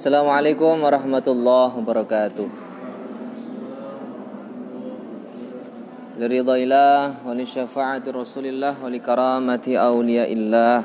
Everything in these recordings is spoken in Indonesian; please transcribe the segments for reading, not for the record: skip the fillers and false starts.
Assalamualaikum warahmatullahi wabarakatuh. Liridhaillah wa li syafaati Rasulillah wa li karamati awliyaillah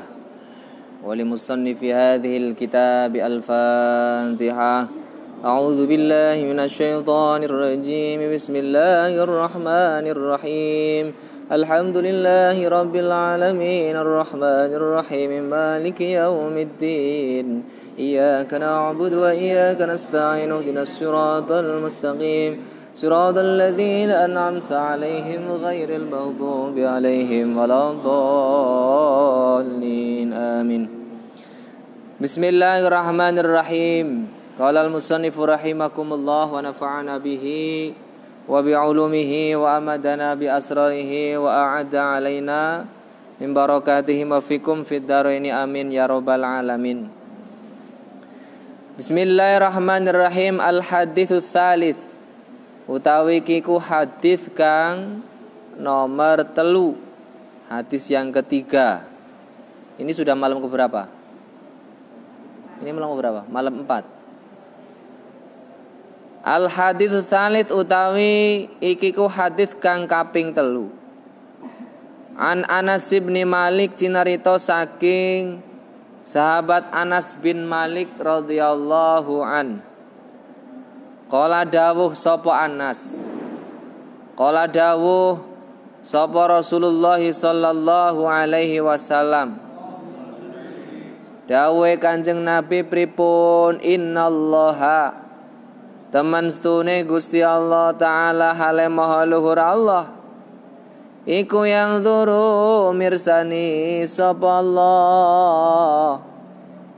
wa li musannifi hadhil kitabi al-Fatihah. A'udzu billahi minasy syaithanir rajim. Bismillahirrahmanirrahim. Alhamdulillahi rabbil alamin arrahmanir rahim maliki yaumiddin. Iyyaka na'budu wa iyyaka nasta'in ihdinas siratal mustaqim siratal ladzina an'amta 'alaihim ghairil maghdubi 'alaihim waladdallin. Amin. Bismillahirrahmanirrahim. Qala al-musannifu rahimakumullah wa nafa'ana bihi wa bi'ulumihi wa amadana bi asrarihi wa a'adda 'alaina min barakatihi wa fikum fid dharaini amin ya rabbal alamin. Bismillahirrahmanirrahim. Al-haditsus tsalits utawi kiku hadis kang nomor 3, hadis yang ketiga. Ini sudah malam keberapa? Ini malam keberapa? Malam 4. Al-haditsus tsalits utawi iki ku hadis kang kaping 3. An Anas bin Malik cinarita saking sahabat Anas bin Malik radhiyallahu an. Qala dawuh sapa Anas. Qala dawuh sapa Rasulullah sallallahu alaihi wasallam. Dawuh Kanjeng Nabi pripun? Innallaha teman stune Gusti Allah taala hale maha luhur Allah. Iku yang zuru mirsani sapa Allah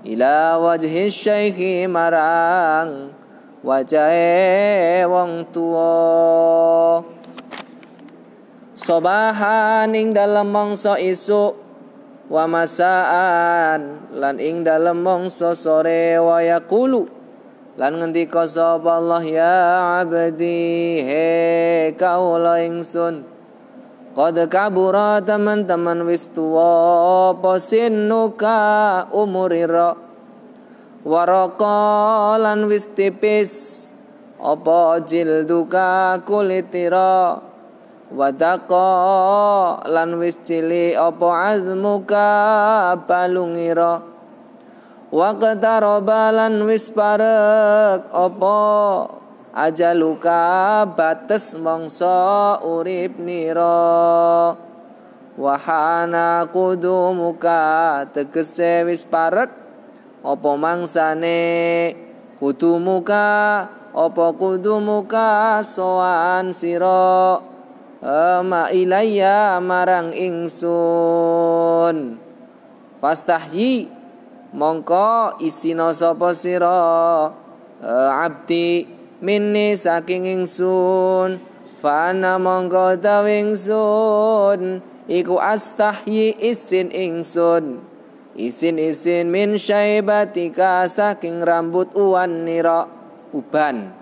ila wajhi syaikhi marang wajahe wong tuwa. Sobahan ing dalem mangsa isuk wa masaan lan ing dalem mangsa sore wa yaqulu lan ngendika sapa Allah ya abdi he kaula ingsun. Qad kabura teman-teman wis tuwa apa sinuka umurira waraka lan wis tipis apa jilduka kulitira wadaka lan wis cilik apa azmuka balungira waqtaraba lan wis parek apa ajaluka bates mangsa urip nira wahana kudumuka tegese wis parek apa mangsane kudumuka apa kudumuka soan sira ma ilayya marang ingsun fastahyi mongko isina sapa sira abdi minni saking ingsun fa ana mongko tawingsun iku astahyi isin ingsun isin min syaibatika saking rambut uwan nira uban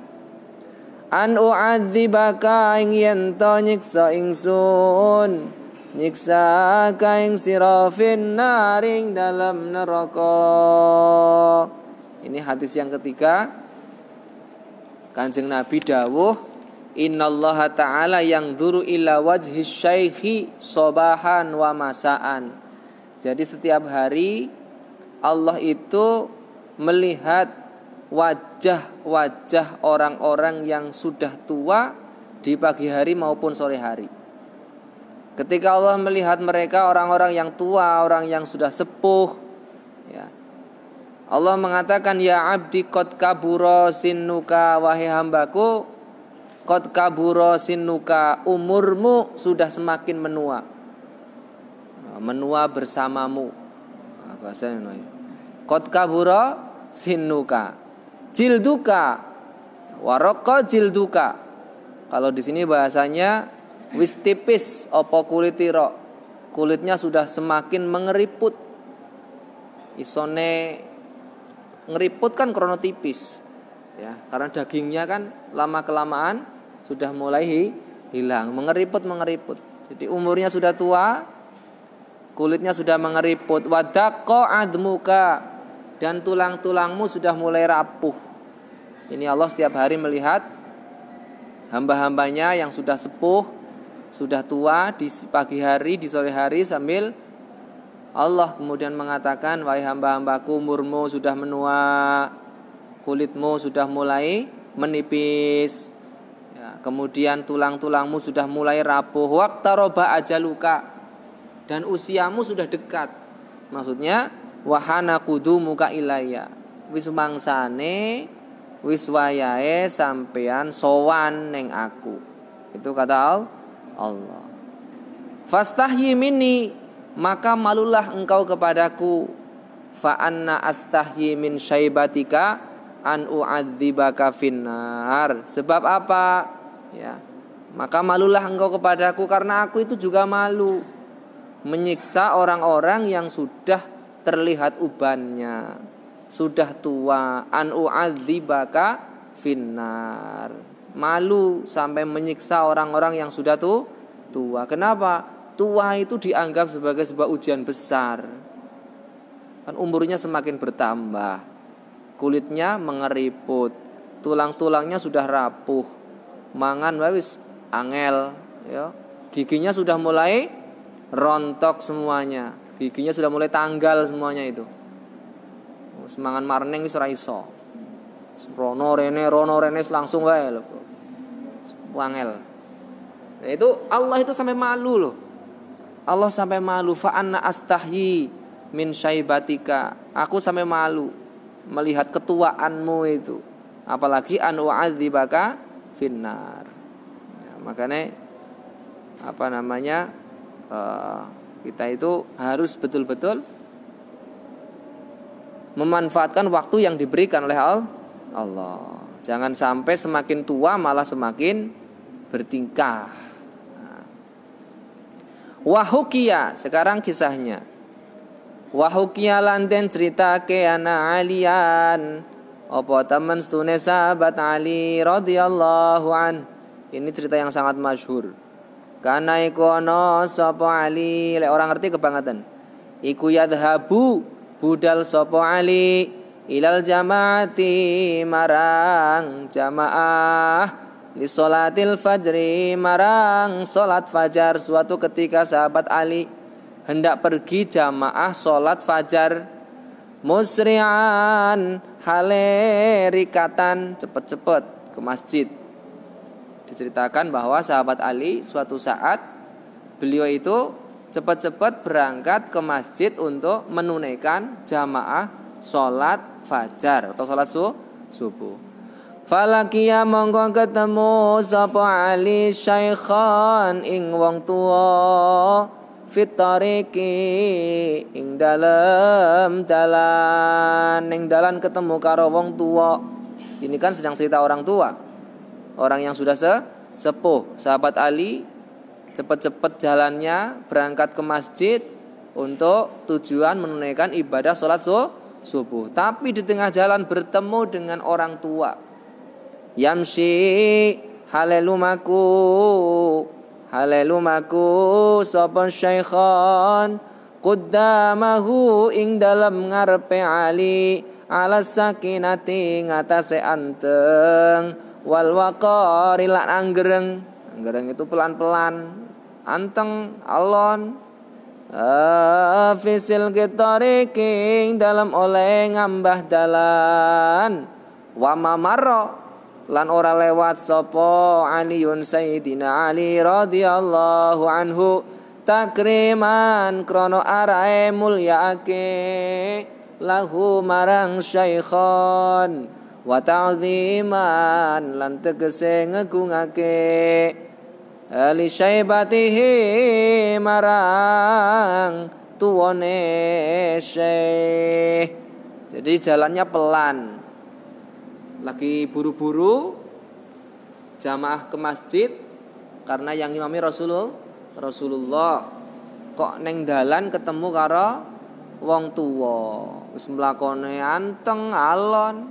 an u'adzibaka ing yen to nyiksa ingsun nyiksa ka ing sira fin naring dalam neraka. Ini hadis yang ketiga. Kanjeng Nabi dawuh innallaha ta'ala yang dzuru ila wajhi syaikhi sobahan wa masaan. Jadi setiap hari Allah itu melihat wajah-wajah orang-orang yang sudah tua di pagi hari maupun sore hari. Ketika Allah melihat mereka orang-orang yang tua, orang yang sudah sepuh, ya, Allah mengatakan ya abdi qad kabura sinnuka, wahai hambaku qad kabura sinnuka, umurmu sudah semakin menua. Menua bersamamu. Bahasanya qad kabura sinnuka. Jilduka waraqa jilduka. Kalau di sini bahasanya wis tipis apa kulitira. Kulitnya sudah semakin mengeriput. Isone ngeriput kan krono tipis ya, karena dagingnya kan lama kelamaan sudah mulai hilang, mengeriput. Jadi umurnya sudah tua, kulitnya sudah mengeriput. Wadaqqa admuka dan tulang-tulangmu sudah mulai rapuh. Ini Allah setiap hari melihat hamba-hambanya yang sudah sepuh, sudah tua di pagi hari, di sore hari, sambil Allah kemudian mengatakan, wahai hamba-hambaku, umurmu sudah menua, kulitmu sudah mulai menipis, ya, kemudian tulang-tulangmu sudah mulai rapuh, waqtaroba ajaluka, dan usiamu sudah dekat. Maksudnya wahana qudumuka ilayya, wis mangsane, wis wayahe sampean sowan ning aku. Itu kata Allah. Fastahyi minni, maka malulah engkau kepadaku. Fa anna astahyi min syaibatika an u'adzibaka finnar. Sebab apa? Ya. Maka malulah engkau kepadaku karena aku itu juga malu menyiksa orang-orang yang sudah terlihat ubannya, sudah tua. An u'adzibaka finnar. Malu sampai menyiksa orang-orang yang sudah tua. Kenapa? Tua itu dianggap sebagai sebuah ujian besar. Kan umurnya semakin bertambah, kulitnya mengeriput, tulang-tulangnya sudah rapuh, mangan wis angel, ya. Giginya sudah mulai rontok semuanya, giginya sudah mulai tanggal semuanya itu. Semangan marneng wis ora iso. Rono rene langsung wae lho. Wangel. Nah, itu Allah itu sampai malu loh. Allah sampai malu, fa anna astahyi min syaibatika. Aku sampai malu melihat ketuaanmu itu. Apalagi an u'adzibaka finnar. Ya, makanya kita itu harus betul-betul memanfaatkan waktu yang diberikan oleh Allah. Jangan sampai semakin tua malah semakin bertingkah. Wahukia, sekarang kisahnya. Wahukia lanten cerita ke ana alian, opo teman stune sahabat Ali radhiyallahu an. Ini cerita yang sangat masyhur. Kana ikono sopo Ali, lek orang ngerti kebangetan. Iku yadhabu budal sopo Ali ilal jamaati marang jamaah li sholatil fajri marang sholat fajar. Suatu ketika sahabat Ali hendak pergi jamaah sholat fajar, musri'an hale rikatan, cepet-cepet ke masjid. Diceritakan bahwa sahabat Ali suatu saat beliau itu cepat-cepat berangkat ke masjid untuk menunaikan jamaah sholat fajar atau sholat subuh. Falakia mongko ketemu sapa Ali syaikhan ing wong tuwa fitariki ing dalam dalan ketemu karo wong tuwa. Ini kan sedang cerita orang tua, orang yang sudah sepuh. Sahabat Ali cepat-cepat jalannya berangkat ke masjid untuk tujuan menunaikan ibadah sholat subuh. Tapi di tengah jalan bertemu dengan orang tua. Yamshi halelumaku sapa syaikhan qaddamahu ing dalam ngarepe Ali ala sakinati ngatasé anteng wal waqari lan anggereng itu pelan-pelan, anteng, alon. Fisil kitariking dalam oleh ngambah dalan wa mamarra lan ora lewat sapa Aliun Sayyidina Ali radhiyallahu anhu takriman krono arae mulyaake lahu marang syaikhan wa ta'ziman lan tegese ngegungake li syaibatihi marang tuwane syekh. Jadi jalannya pelan, lagi buru-buru jamaah ke masjid karena yang imami Rasulullah. Kok neng dalan ketemu karo wong tuwa wis mlakone anteng alon.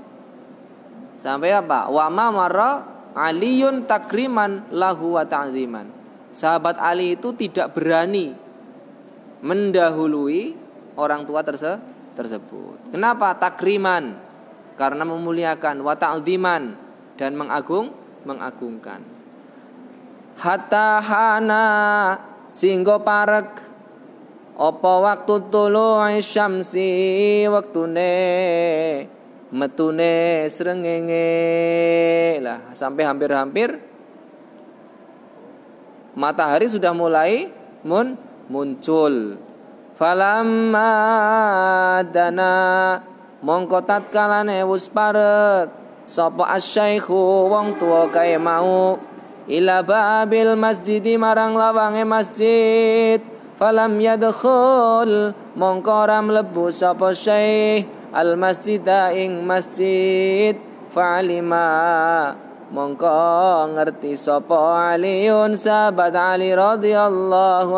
Sampai apa? Wa ma marra Aliyun takriman lahu wa ta'ziman. Sahabat Ali itu tidak berani mendahului orang tua tersebut. Kenapa? Takriman, karena memuliakan, wa ta'dziman, dan mengagungkan. Hatta hana singgo parek apa waktu tulu'i syamsi, waktune metune srengenge lah, sampai hampir-hampir matahari sudah mulai muncul. Falamma dana mongko tatkalane wis parek sapa asyaikhu wong tuwa kae mau ila babil masjidi marang lawange masjid. Falam yadkhul mongko ora mlebu sapa syekh al masjida ing masjid. Fa'alima mongko ngerti sapa Aliun sahabat Ali radhiyallahu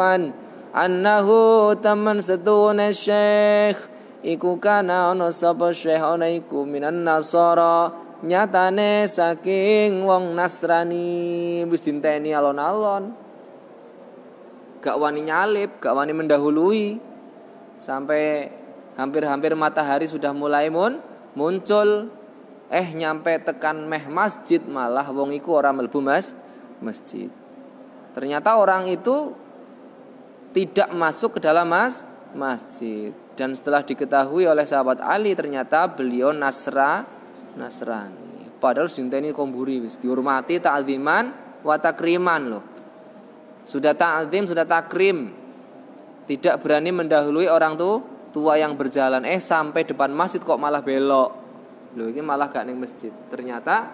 annahu taman sedune syekh iku kana ana sapa syekh ana iku minan nasara, nyatane saking wong Nasrani. Wis dinteni alon-alon, gak wani nyalip, gak wani mendahului, sampai hampir-hampir matahari sudah mulai muncul. Nyampe tekan meh masjid malah wong iku ora mlebu masjid. Ternyata orang itu tidak masuk ke dalam masjid. Dan setelah diketahui oleh sahabat Ali, ternyata beliau Nasrani. Padahal sinteni komburi wis dihormati ta'dziman wa takriman loh. Sudah ta'zim, sudah takrim. Tidak berani mendahului orang tua yang berjalan. Sampai depan masjid kok malah belok. Loh, ini malah gak ning masjid. Ternyata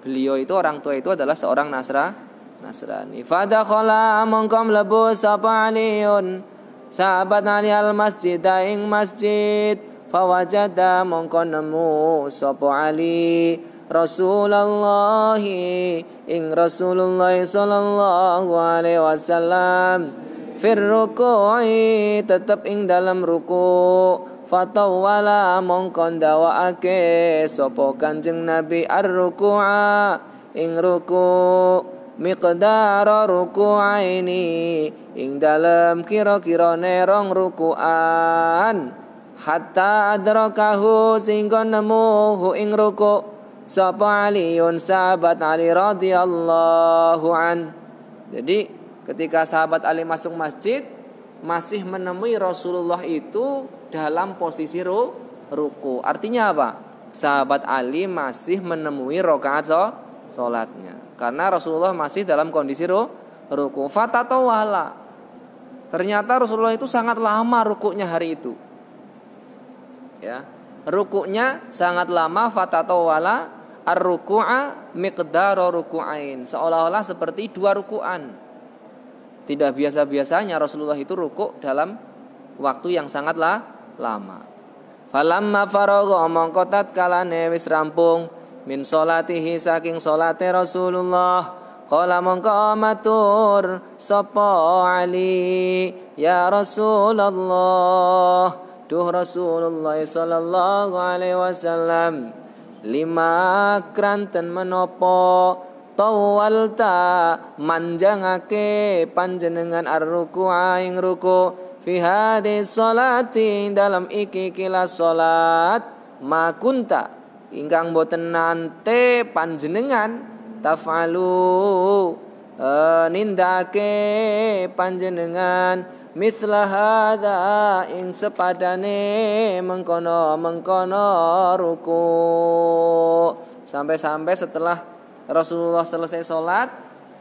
beliau itu, orang tua itu adalah seorang Nasrani. Fadakhala mongko mlebu sapa Aliun sahabat Ali al masjid ing masjid. Fawajada mongko nemu sapa Ali Rasulullah ing Rasulullah sallallahu alaihi wasallam fir ruku'i, tetep ing dalam ruku'. Fatawala mongko ndawaake sapa Kanjeng Nabi ar-ruku'a ing ruku', miqdar ruku'aini ing dalem kira-kira nerong ruku'an, hatta adrakahu singgo nemu ing ruku' sapa Aliun sahabat Ali radhiyallahu an. Jadi ketika sahabat Ali masuk masjid, masih menemui Rasulullah itu dalam posisi ruku. Artinya apa? Sahabat Ali masih menemui rakaat sholatnya, karena Rasulullah masih dalam kondisi ruku. Fatatawala, ternyata Rasulullah itu sangat lama rukuknya hari itu. Ya, rukuknya sangat lama. Fatatawala ar-ruku'a miqdara ruku'ain, seolah-olah seperti 2 ruku'an. Tidak biasa-biasanya Rasulullah itu rukuk dalam waktu yang sangatlah lama. Falamma faragha mongko tatkalane wis rampung min sholatihi saking salate Rasulullah, qala mongko matur sapa Ali, ya Rasulullah, duh Rasulullah sallallahu alaihi wasallam, lima kranten menopo tawalta manjangake panjenengan ar-ruku'a ing ruku' fi hadis sholati dalam iki kilas sholat, makunta ingkang boten nante panjenengan taf'alu nindake panjenengan mithla hadza ing sepadane mengkono ruku'. Sampai-sampai setelah Rasulullah selesai sholat,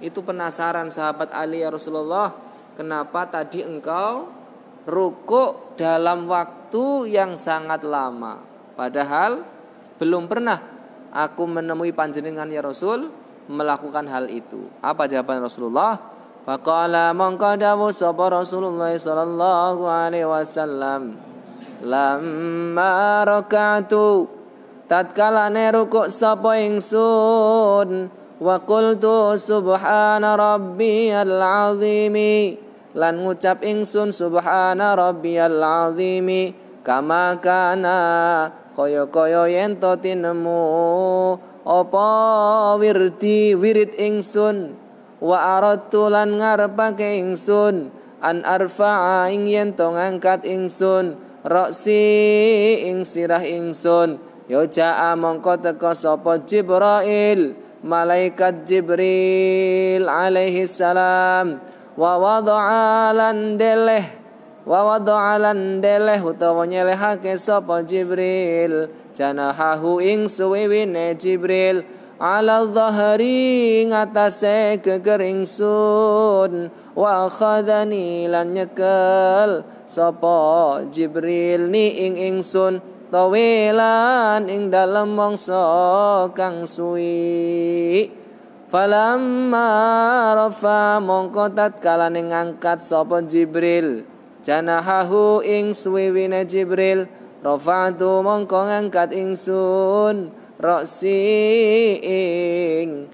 itu penasaran sahabat Ali, ya Rasulullah, kenapa tadi engkau rukuk dalam waktu yang sangat lama, padahal belum pernah aku menemui panjenengan ya Rasul melakukan hal itu. Apa jawaban Rasulullah? Faqala mongko dawuh sapa Rasulullah sallallahu alaihi wasallam, lamma raka'tu, tatkalane rukuk sapa ingsun, wa qultu subhana rabbiyal azimi, lan ngucap ingsun subhana rabbiyal azimi, kama kana kaya-kaya yen to tinemu apa wirid ingsun, wa aradtu lan ngarepake ingsun an arfa'a ing yen to ngangkat ingsun roksi ing sirah ingsun. Ya jaa mongko teka sapa Jibril, malaikat Jibril alaihi salam. Wa wada'a lan deleh utawa nyelehake sapa Jibril janahahu ing suwiwine Jibril ala dhahri ngatasé geger ingsun wa akhadhani lan nyekel sapa Jibril ni ing ingsun tawilan ing dalem mangsa kang suwi. Falamma rafa mongko tatkala ngangkat sapa Jibril janahahu ing suwiwine Jibril rafa'tu mongko ngangkat ingsun roksi ing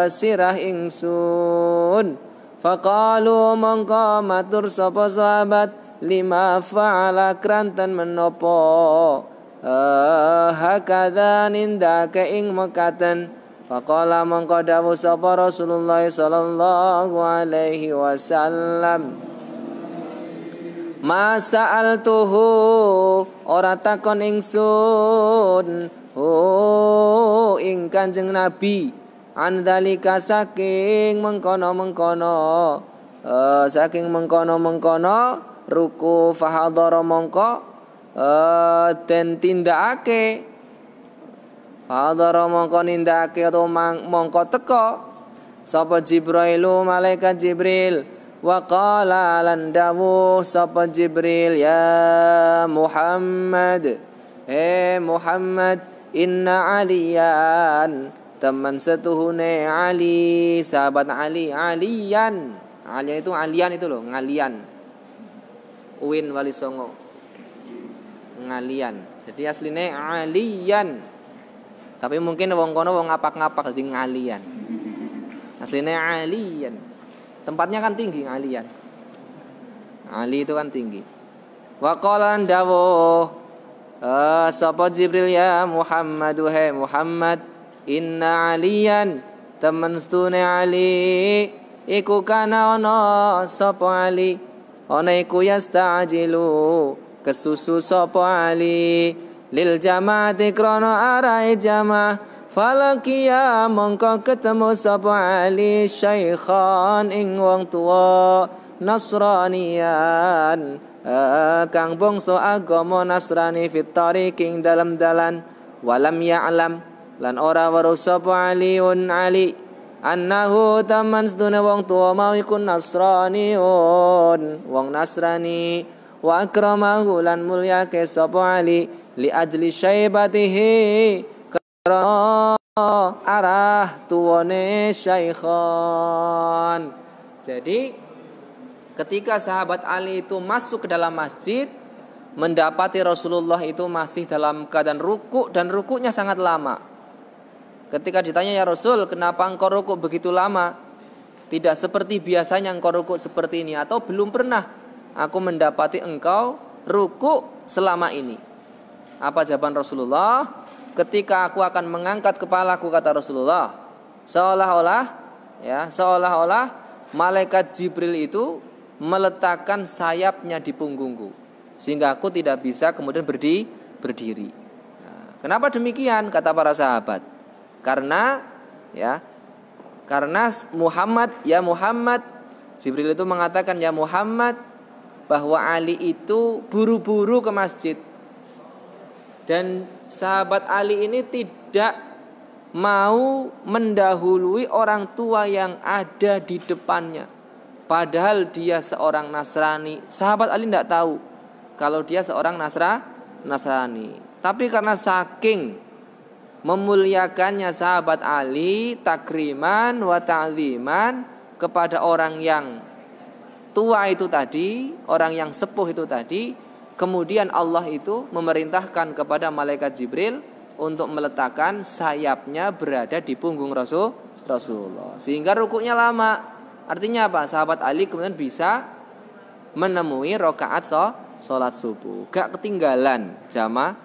sirah ingsun. Faqalu mongko matur sapa sahabat lima fa'ala kranten menopo hakadha nindake ing mekaten. Faqala mongko dawuh sapa Rasulullah sallallahu alaihi wasallam masa'altuhu ora takon ingsun ing Kanjeng Nabi andalika saking mengkono-mengkono ruku fahadhara mongko den tindakake Hadara mongko nindakake atau mongko teka sapa Jibrilu malaikat Jibril wa qala lan dawuh sapa Jibril ya Muhammad Muhammad inna aliyan teman setuhune Ali sahabat aliyan itu alian itu loh ngalian uin wali songo ngalian jadi asline aliyan. Tapi mungkin wong kono wong ngapak-ngapak dadi ngalian. Aslinya alian. Tempatnya kan tinggi ngalian. Ali itu kan tinggi. Wa qala dawuh sapa Jibril ya Muhammad Muhammad inna aliyan temen stune Ali iku kana ana sapa Ali ana iku yasta'jilu kesusu sapa Ali lil jamaati krono arai jamaah falakia mongko ketemu sapa Ali syaikhan ing wong tuwa Nasranian kang bangsa agama Nasrani fit tariqing dalam dalan walam ya'lam lan ora weruh sapa Aliun Ali annahu taman sedune wong tuwa mau iku Nasraniun wong Nasrani wa akramahu lan mulyake sapa Ali li ajli syaibatihi karena arah tuwane syaikhan. Jadi ketika sahabat Ali itu masuk ke dalam masjid mendapati Rasulullah itu masih dalam keadaan ruku dan rukunya sangat lama. Ketika ditanya ya Rasul kenapa engkau ruku begitu lama, tidak seperti biasanya engkau ruku seperti ini atau belum pernah aku mendapati engkau ruku selama ini. Apa jawaban Rasulullah? Ketika aku akan mengangkat kepalaku kata Rasulullah, seolah-olah malaikat Jibril itu meletakkan sayapnya di punggungku sehingga aku tidak bisa kemudian berdiri. Nah, kenapa demikian kata para sahabat? Karena Muhammad Jibril itu mengatakan ya Muhammad bahwa Ali itu buru-buru ke masjid. Dan sahabat Ali ini tidak mau mendahului orang tua yang ada di depannya. Padahal dia seorang Nasrani. Sahabat Ali tidak tahu kalau dia seorang Nasrani. Tapi karena saking memuliakannya sahabat Ali, takriman wa ta'ziman kepada orang yang tua itu tadi, orang yang sepuh itu tadi, kemudian Allah itu memerintahkan kepada malaikat Jibril untuk meletakkan sayapnya berada di punggung Rasulullah. Sehingga rukuknya lama. Artinya apa? Sahabat Ali kemudian bisa menemui rakaat sholat subuh. Gak ketinggalan jamaah.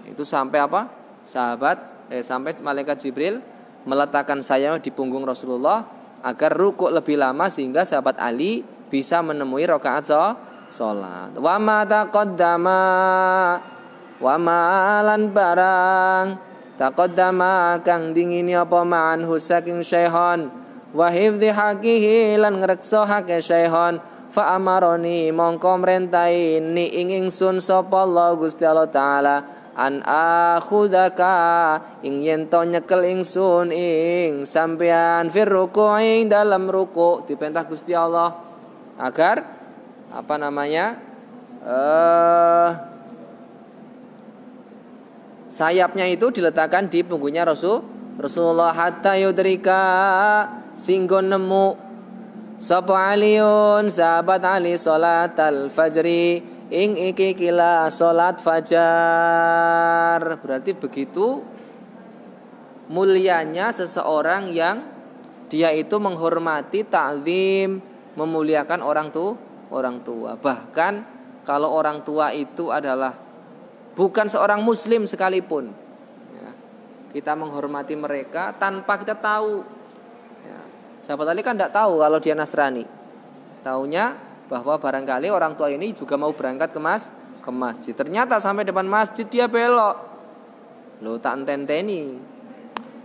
Itu sampai apa? Sampai malaikat Jibril meletakkan sayapnya di punggung Rasulullah agar rukuk lebih lama sehingga sahabat Ali bisa menemui rakaat salat. Wa ma taqaddama wa ma lan barang taqaddama kang dingini apa ma'anhu saking syaikhon wa hifdzi haqihi lan ngrekso hake syaikhon fa amaroni mongko mrentahi ni ing ingsun sapa Allah Gusti Allah taala an akhudaka ing yen to nyekel ingsun ing sampean fir ruku'i dalam ruku diperintah Gusti Allah agar sayapnya itu diletakkan di punggungnya Rasulullah hatta yudrika singgo nemu sapa Aliun sahabat Ali salat al-fajri ing iki kila salat fajar. Berarti begitu mulianya seseorang yang dia itu menghormati, ta'zim, memuliakan orang tua. Bahkan kalau orang tua itu adalah bukan seorang muslim sekalipun ya, kita menghormati mereka tanpa kita tahu ya. Sahabat Ali kan tidak tahu kalau dia Nasrani. Taunya bahwa barangkali orang tua ini juga mau berangkat ke masjid. Ternyata sampai depan masjid dia belok. Loh tak enteni.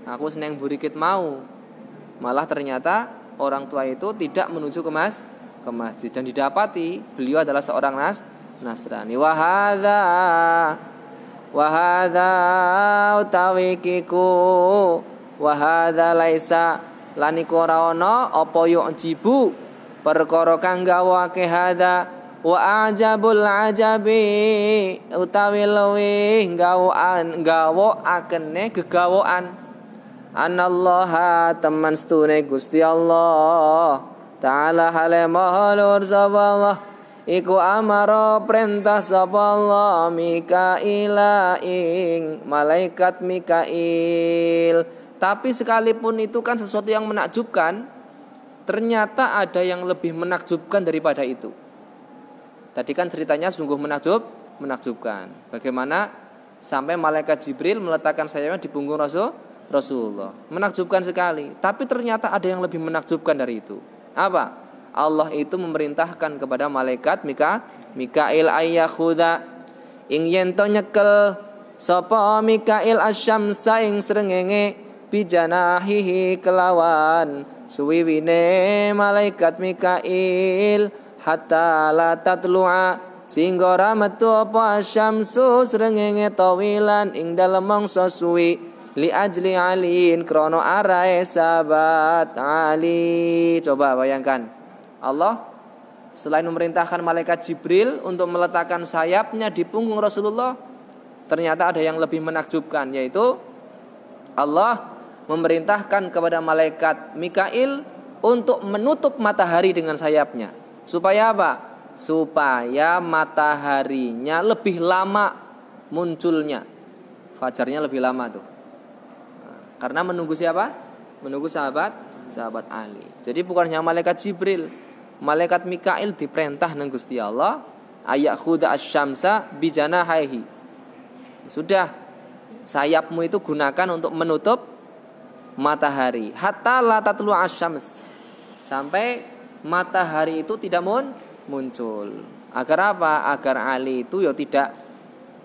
Aku seneng burikit mau. Malah ternyata orang tua itu tidak menuju ke masjid dan didapati beliau adalah seorang Nasrani. Wahada utawikiku wahada laisa laniku ora ana apa yu'jibu perkara kang gawake hada wa ajabul ajabi utawi luwih gawokane gegawokan anallaha teman stune Gusti Allah taala hale mahlur saballah iku amara perintah sapa Allah Mikaila ing malaikat Mikail. Tapi sekalipun itu kan sesuatu yang menakjubkan, ternyata ada yang lebih menakjubkan daripada itu. Tadi kan ceritanya sungguh menakjubkan. Bagaimana sampai malaikat Jibril meletakkan sayapnya di punggung Rasulullah. Menakjubkan sekali. Tapi ternyata ada yang lebih menakjubkan dari itu. Apa? Allah itu memerintahkan kepada malaikat Mikail ayyakhuda ing yen to nyekel sapa Mikail asyamsa ing srengenge bijanahihi kelawan suwiwine malaikat Mikail hatta la tatlu'a sehingga ora metu apa asyamsu srengenge tawilan ing dalem mangsa suwi li ajli alin krono arae sahabat Ali. Coba bayangkan Allah selain memerintahkan malaikat Jibril untuk meletakkan sayapnya di punggung Rasulullah, ternyata ada yang lebih menakjubkan, yaitu Allah memerintahkan kepada malaikat Mikail untuk menutup matahari dengan sayapnya. Supaya apa? Supaya mataharinya lebih lama munculnya. Fajarnya lebih lama tuh. Karena menunggu siapa? Menunggu sahabat Ali. Jadi bukan hanya malaikat Jibril, malaikat Mikail diperintah nang Gusti Allah ayak khuda asyamsa bijanahihi. Sudah, sayapmu itu gunakan untuk menutup matahari hatta la tatlu asyams, sampai matahari itu tidak muncul. Agar apa? Agar Ali itu ya tidak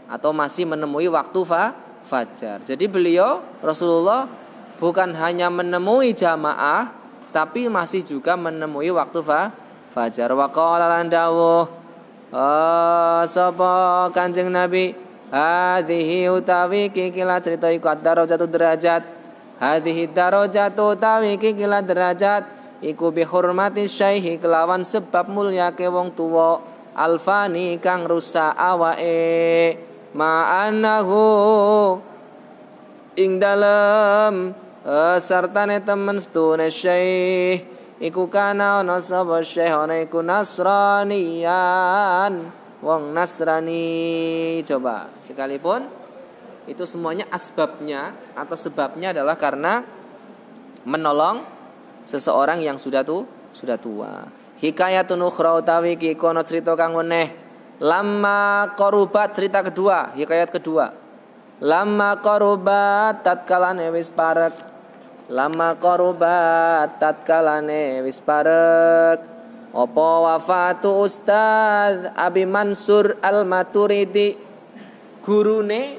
atau masih menemui waktu fajar. Jadi beliau Rasulullah bukan hanya menemui jamaah, tapi masih juga menemui waktu fajar. Wa qala lan dawuh sapa Kanjeng Nabi hadhihi utawi kikila cerita iku darajatu derajat hadhihi darajatu utawi kikila derajat iku bi hurmati syaihi kelawan sebab mulyake wong tuwa alfani kang rusak awake ma'anahu ing dalem sartane temen stune syekh iku kana ana sapa syekh ana iku nasraniyan wong Nasrani. Coba, sekalipun itu semuanya asbabnya atau sebabnya adalah karena menolong seseorang yang sudah tua. Hikayatun ukhra utawi ki kono cerita kang weneh lamma qarubat, cerita kedua, hikayat kedua. Lamma qarubat tatkalane wis parek. Lama qarubat tatkalane wis parek Apa wafatu Ustaz Abi Mansur Al-Maturidi, gurune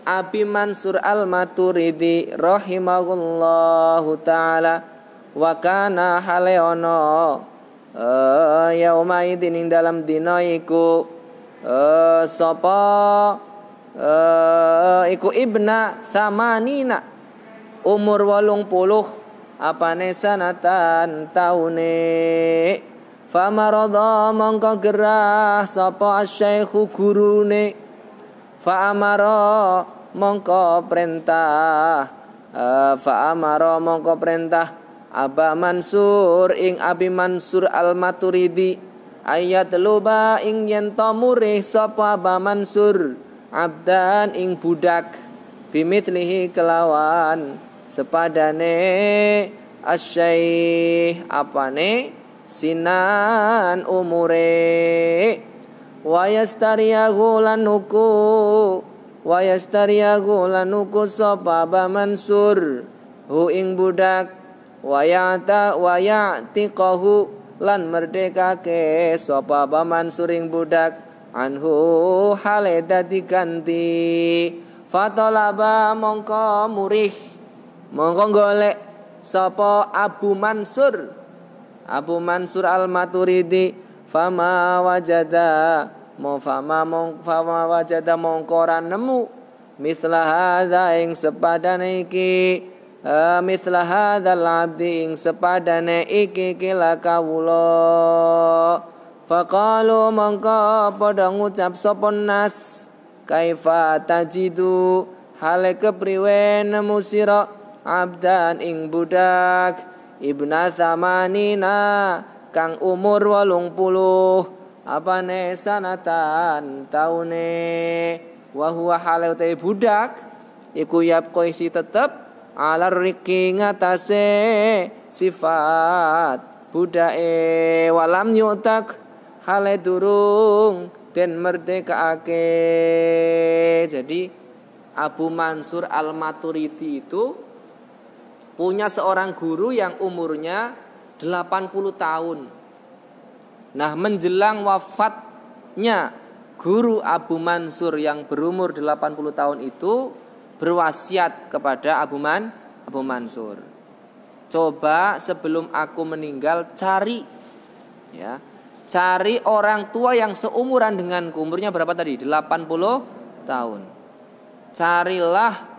Abi Mansur Al-Maturidi rahimahullahu taala, wa kana haleono yauma idin ing dalam dina iku sapa iku ibna samanina, umur 80 apane sanatan taune. Famaradha mongko gerah sapa asyaikhu gurune, fa amara mongko perintah Aba Mansur ing Abi Mansur Al-Maturidi ayat luba ing yen to murih sapa Aba Mansur abdan ing budak bimitlihi kelawan sepadane asyaikh apane sinan umure, wayastariyahu lanuku sapa Aba Mansur hu ing budak, wayatiqahu lan merdekake sapa Aba Mansur ing budak, anhu hale dadi ganti. Fatolaba mongko murih mongko golek sapa Abu Mansur Al-Maturidi, fama wajada mongko ora nemu mithla hadza ing sepadane iki, mithla hadzal abdi ing sepadane iki kila kawula. Faqalu mongko padha ngucap sapa nas, kaifa tajidu hale kepriwe nemu sira abdan ing budak ibna samanina kang umur 80 apane sanatan taune, wa huwa hale te budak iku yap koisi tetep alar riki ngatasé sifat budake, walam yutak hale durung den merdekaake. Jadi Abu Mansur Al-Maturidi itu punya seorang guru yang umurnya 80 tahun. Nah, menjelang wafatnya guru Abu Mansur yang berumur 80 tahun itu berwasiat kepada Abu Mansur, coba sebelum aku meninggal cari orang tua yang seumuran denganku. Umurnya berapa tadi? 80 tahun. Carilah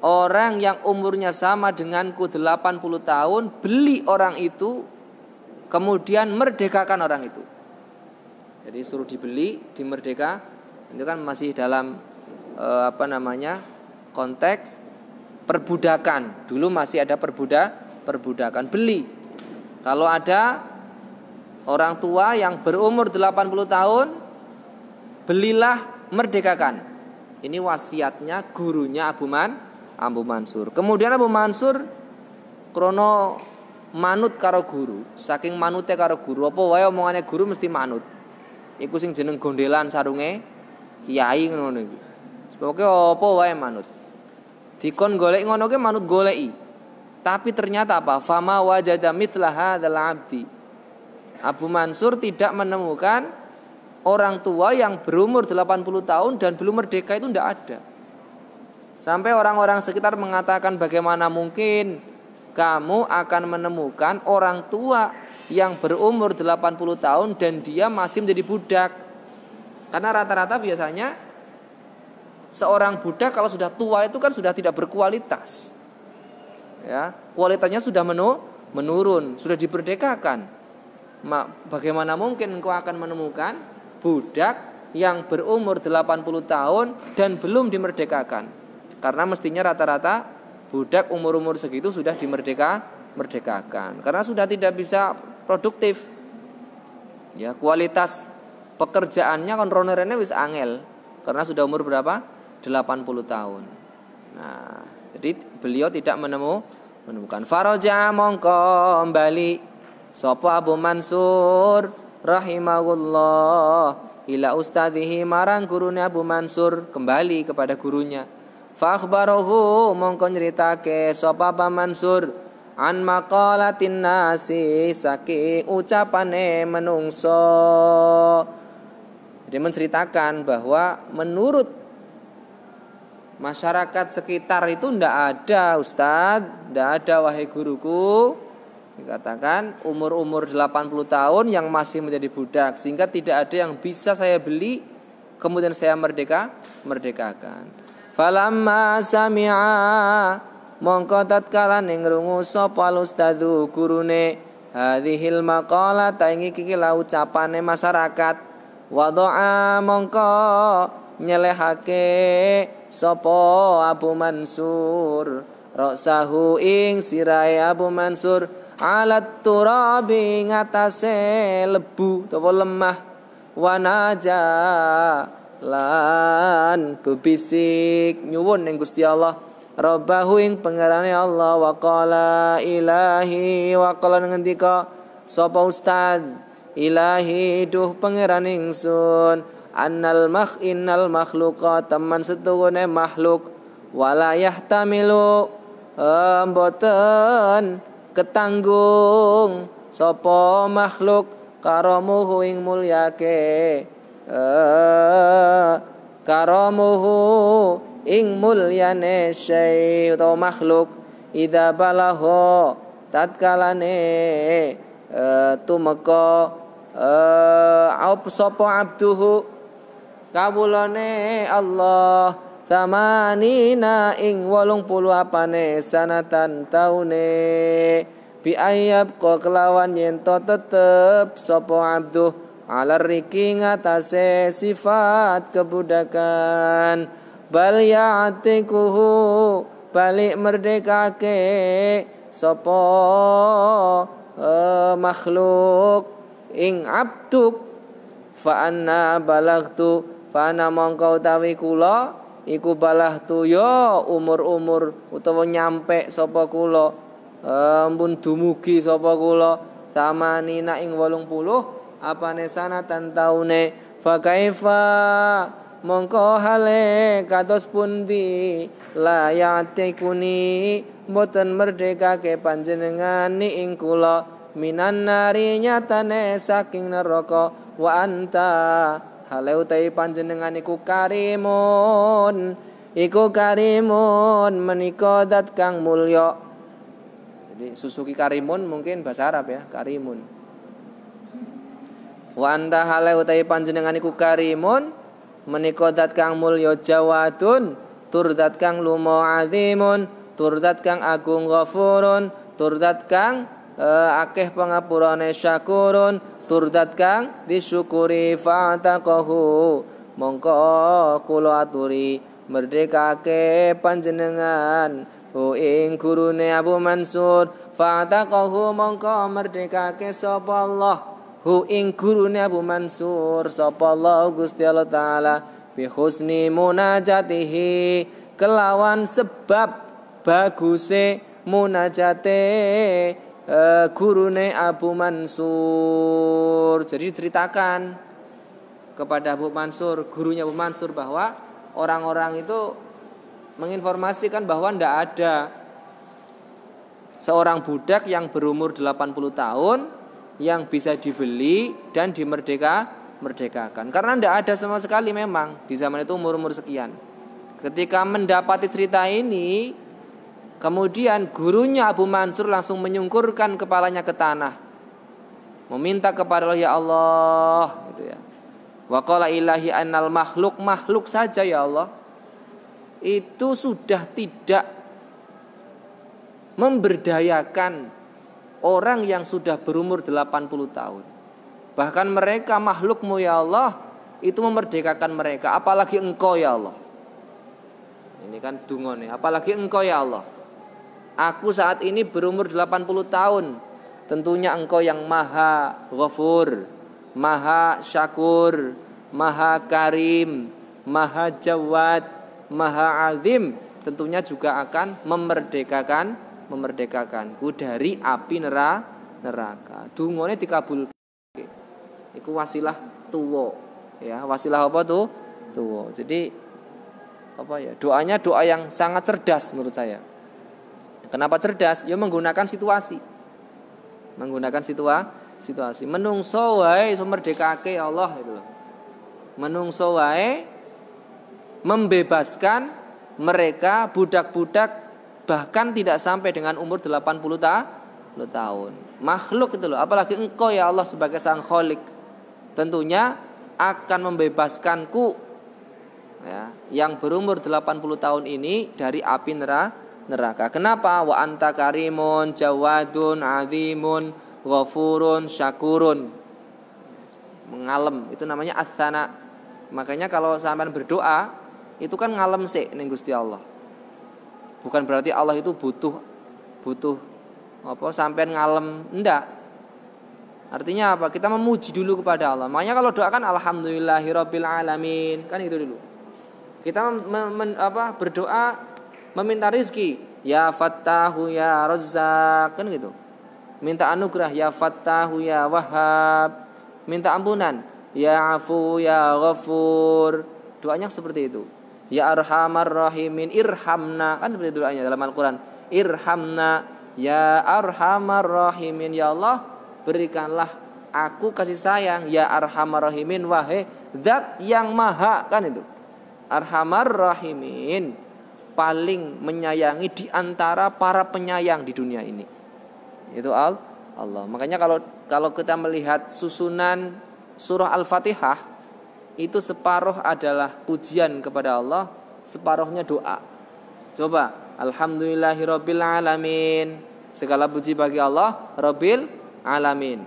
orang yang umurnya sama denganku 80 tahun, beli orang itu, kemudian merdekakan orang itu. Jadi suruh dibeli, dimerdeka. Itu kan masih dalam konteks perbudakan. Dulu masih ada perbudakan, beli. Kalau ada orang tua yang berumur 80 tahun, belilah, merdekakan. Ini wasiatnya gurunya Abu Mansur. Kemudian Abu Mansur krono manut karo guru, saking manute karo guru, apa wae omongane guru mesti manut. Iku sing jeneng gondelan sarunge kiai ngono iki. Pokoke apa wae manut. Dikon golek ngono ke manut goleki. Tapi ternyata apa? Fama wajada mithla hadzal abdi. Abu Mansur tidak menemukan orang tua yang berumur 80 tahun dan belum merdeka, itu tidak ada. Sampai orang-orang sekitar mengatakan, bagaimana mungkin kamu akan menemukan orang tua yang berumur 80 tahun dan dia masih menjadi budak. Karena rata-rata biasanya seorang budak kalau sudah tua itu kan sudah tidak berkualitas. Ya, kualitasnya sudah menurun, sudah diperdekakan. Bagaimana mungkin engkau akan menemukan budak yang berumur 80 tahun dan belum dimerdekakan? Karena mestinya rata-rata budak umur-umur segitu sudah dimerdekakan. Karena sudah tidak bisa produktif. Ya, kualitas pekerjaannya kontrolernya wis angel. Karena sudah umur berapa? 80 tahun. Nah, jadi beliau tidak menemukan. Faraja mongko kembali sapa Abu Mansur rahimahullah ila ustadzihi marang gurune Abu Mansur, kembali kepada gurunya. Fa akhbarahu mongko nyeritake sapa Abu Mansur an maqalatin nasi saking ucapane menungso. Jadi menceritakan bahwa menurut masyarakat sekitar itu ndak ada Ustadz, ndak ada wahai guruku. Dikatakan umur-umur 80 tahun yang masih menjadi budak, sehingga tidak ada yang bisa saya beli kemudian saya merdekakan. Falamma sami'a mongko tatkala ning ngrungu sapa ustadzu gurune hadhil maqala ta ing iki ucapane masyarakat, wadoa mongko nyelehake sapa Abu Mansur ra'sahu ing sirahe Abu Mansur alat turabi ngatasé lebu utawa lemah, wanaja lan bebisik nyuwun ning Gusti Allah Rabbahu ing pangerane Allah, wa qala ilahi wa qala ngendika sapa ustad ilahi duh pangeran ingsun innal makhluqa teman setuhune makhluk wala yahtamilu mboten ketanggung sapa makhluk karamuhu ing mulyake karamuhu ing mulyane syai utawa makhluk idza balagha tatkalane tumeka sapa abduhu kawulane Allah samanina ing 80 apane sanatan taune bi ayab ko kelawan yen to tetep sapa abduh alar riki ngatasé sifat kebudakan bal ya'tikuhu balik merdekake sapa makhluk ing abduk fa anna balagtu fa ana mongko utawi kula iku balagtu ya umur-umur utawa nyampe sapa kula ampun dumugi sapa kula samanina ing 80 apane sanatan taune fa kaifa mongko hale kados pundi la yatikuni mboten merdekake panjenengan ing kula minan nari nyatane saking neraka wa anta hale utai panjenengan iku karimun menika dat kang mulya. Jadi susuki karimun mungkin bahasa Arab ya, karimun. Wa anta hale utai panjenengan iku karimun menika dat kang mulya jawadun tur dat kang lumo azimun tur dat kang agung ghafurun tur dat kang akeh pangapurane syakurun tur dat kang disyukuri fa'taqahu mongko kula aturi merdekake panjenengan ing gurune Abu Mansur fa'taqahu mongko merdekake sapa Allah ing gurune Abu Mansur sapa Allah Gusti Allah taala bi husni munajatihi kelawan sebab baguse munajate gurune Abu Mansur. Jadi ceritakan kepada Abu Mansur, gurunya Abu Mansur, bahwa orang-orang itu menginformasikan bahwa tidak ada seorang budak yang berumur 80 tahun yang bisa dibeli dan dimerdekakan. Karena tidak ada sama sekali memang di zaman itu umur-umur sekian. Ketika mendapati cerita ini, kemudian gurunya Abu Mansur langsung menyungkurkan kepalanya ke tanah, meminta kepada Allah, ya Allah, gitu ya. Wa qala ilahi annal makhluk saja ya Allah itu sudah tidak memberdayakan orang yang sudah berumur 80 tahun. Bahkan mereka makhlukmu ya Allah itu memerdekakan mereka, apalagi engkau ya Allah. Ini kan dungone, apalagi engkau ya Allah. Aku saat ini berumur 80 tahun. Tentunya engkau yang maha ghafur, maha syakur, maha karim, maha jawad, maha azim. Tentunya juga akan memerdekakanku dari api neraka. Dungone dikabulke. Iku wasilah tuwa. Ya, wasilah apa tuh? Tuwa. Jadi apa ya? Doanya doa yang sangat cerdas menurut saya. Kenapa cerdas? Ya menggunakan situasi. Menggunakan situasi. Menungso wae iso merdekake ya Allah itu loh. Menungso wae membebaskan mereka budak-budak bahkan tidak sampai dengan umur 80 tahun. Makhluk itu loh, apalagi engkau ya Allah sebagai sang Khalik. Tentunya akan membebaskanku ya, yang berumur 80 tahun ini dari api neraka. Kenapa? Wa anta karimun, jawadun, azimun, ghafurun, syakurun. Mengalem, itu namanya atsana. Makanya kalau sampean berdoa, itu kan ngalem sik ning Gusti Allah. Bukan berarti Allah itu butuh apa sampean ngalem, enggak. Artinya apa? Kita memuji dulu kepada Allah. Makanya kalau doa kan alhamdulillahirabbil alamin, kan itu dulu. Kita berdoa meminta rizki, ya Fattahu ya Razzaq, kan gitu. Minta anugerah, ya Fattahu ya Wahhab. Minta ampunan, ya Afu ya Ghafur. Doanya seperti itu. Ya Arhamar Rahimin, irhamna, kan seperti doanya dalam Al-Qur'an. Irhamna ya Arhamar Rahimin, ya Allah berikanlah aku kasih sayang, ya Arhamar Rahimin, wahai Zat yang maha, kan itu. Arhamar Rahimin, paling menyayangi di antara para penyayang di dunia ini. Itu Allah. Makanya kalau kita melihat susunan surah Al-Fatihah, itu separuh adalah pujian kepada Allah, separuhnya doa. Coba, alhamdulillahirabbil alamin. Segala puji bagi Allah, Rabbil alamin.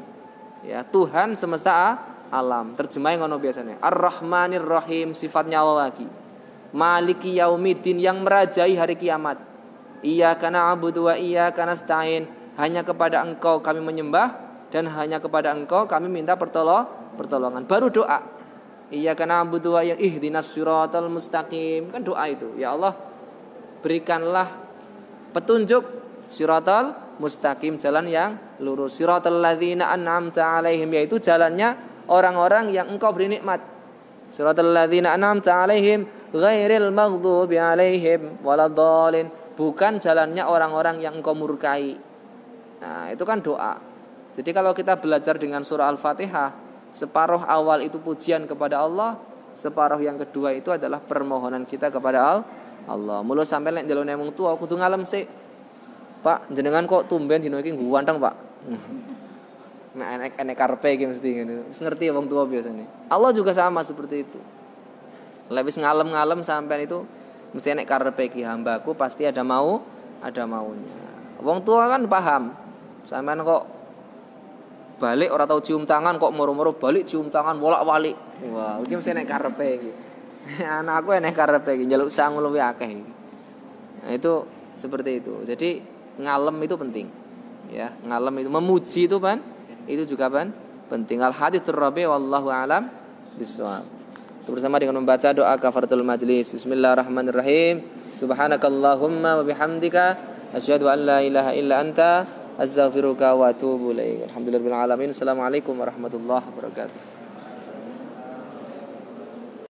Ya, Tuhan semesta alam. Terjemahin ngono biasanya. Ar-Rahmanir Rahim, sifatnya Allah lagi. Maliki yaumiddin, yang merajai hari kiamat. Iyyaka na'budu wa iyyaka nasta'in. Hanya kepada Engkau kami menyembah dan hanya kepada Engkau kami minta pertolongan. Baru doa. Iyyaka na'budu wa ihdinas siratal mustaqim, kan doa itu. Ya Allah, berikanlah petunjuk siratal mustaqim, jalan yang lurus. Siratal ladzina an'amta 'alaihim, yaitu jalannya orang-orang yang Engkau beri nikmat. Siratal ladzina an'amta 'alaihim ghairil maghdubi 'alaihim waladhdallin, bukan jalannya orang-orang yang Engkau murkai. Nah, itu kan doa. Jadi kalau kita belajar dengan surah Al-Fatihah, separuh awal itu pujian kepada Allah, separuh yang kedua itu adalah permohonan kita kepada Allah. Mula sampai nek njaluk nang tuwa kudu ngalem sik. Pak, jenengan kok tumben dino iki ganteng, Pak. Nek enek karepe iki mesti ngene. Wis ngerti wong tua biasanya. Allah juga sama seperti itu. Lek wis ngalem-ngalem sampean itu mesti enek karepe iki, hambaku pasti ada maunya. Wong tua kan paham. Sampean kok balik ora tau cium tangan kok moro-moro balik cium tangan bolak-balik. Wah, iki mesti nek karepe iki. Anakku nek karepe iki njaluk sangu luwih akeh iki. Nah, itu seperti itu. Jadi ngalem itu penting. Ya, ngalem itu memuji itu itu juga penting. Al-haditsur rabi wallahu alam bissawab. Bersama dengan membaca doa kafaratul majlis. Bismillahirrahmanirrahim. Subhanakallahumma wa bihamdika asyhadu an la ilaha illa anta astaghfiruka wa atubu ilaik. Alhamdulillahirabbil alamin. Assalamualaikum warahmatullahi wabarakatuh.